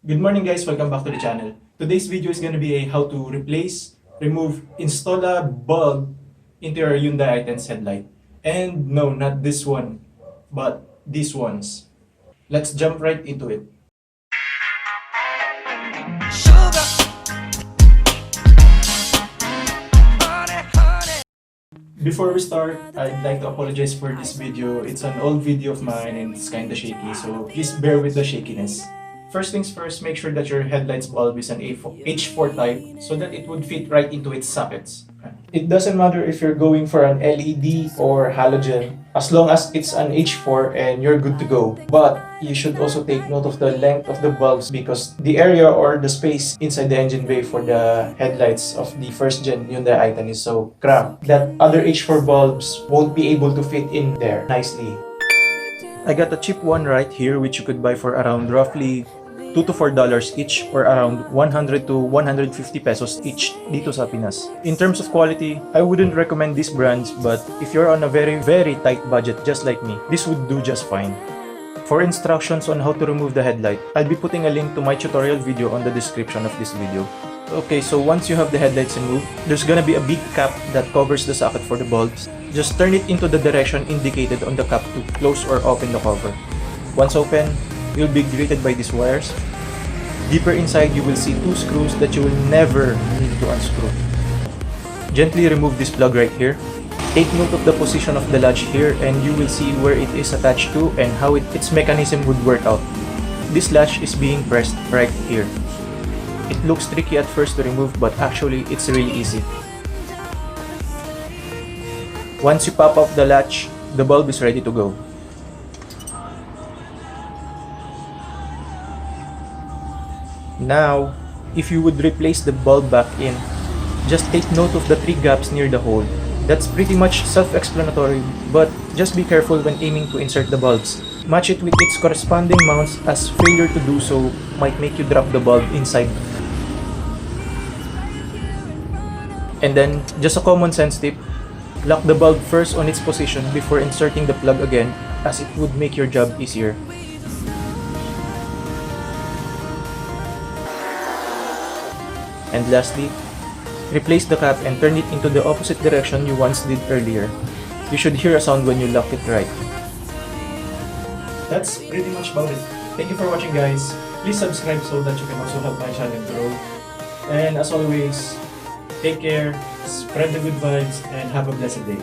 Good morning guys, welcome back to the channel. Today's video is going to be a how to replace, remove, install a bulb into your Hyundai i10's headlight. And no, not this one, but these ones. Let's jump right into it. Before we start, I'd like to apologize for this video. It's an old video of mine and it's kinda shaky, so please bear with the shakiness. First things first, make sure that your headlights bulb is an H4 type so that it would fit right into its sockets. It doesn't matter if you're going for an LED or halogen, as long as it's an H4 and you're good to go. But you should also take note of the length of the bulbs because the area or the space inside the engine bay for the headlights of the first gen Hyundai i10 is so cramped that other H4 bulbs won't be able to fit in there nicely. I got a cheap one right here which you could buy for around roughly $2 to $4 each or around 100 to 150 pesos each dito sa Pinas. In terms of quality, I wouldn't recommend these brands, but if you're on a very tight budget just like me, this would do just fine. For instructions on how to remove the headlight, I'll be putting a link to my tutorial video on the description of this video. Okay, so once you have the headlights removed, there's gonna be a big cap that covers the socket for the bulbs. Just turn it into the direction indicated on the cap to close or open the cover. Once open, you'll be greeted by these wires. Deeper inside, you will see two screws that you will never need to unscrew. Gently remove this plug right here. Take note of the position of the latch here and you will see where it is attached to and how its mechanism would work out. This latch is being pressed right here. It looks tricky at first to remove, but actually it's really easy. Once you pop off the latch, the bulb is ready to go. Now, if you would replace the bulb back in, just take note of the 3 gaps near the hole. That's pretty much self-explanatory, but just be careful when aiming to insert the bulbs. Match it with its corresponding mounts, as failure to do so might make you drop the bulb inside. And then, just a common sense tip, lock the bulb first on its position before inserting the plug again, as it would make your job easier. And lastly, replace the cap and turn it into the opposite direction you once did earlier. You should hear a sound when you lock it right. That's pretty much about it. Thank you for watching guys. Please subscribe so that you can also help my channel grow. And as always, take care, spread the good vibes, and have a blessed day.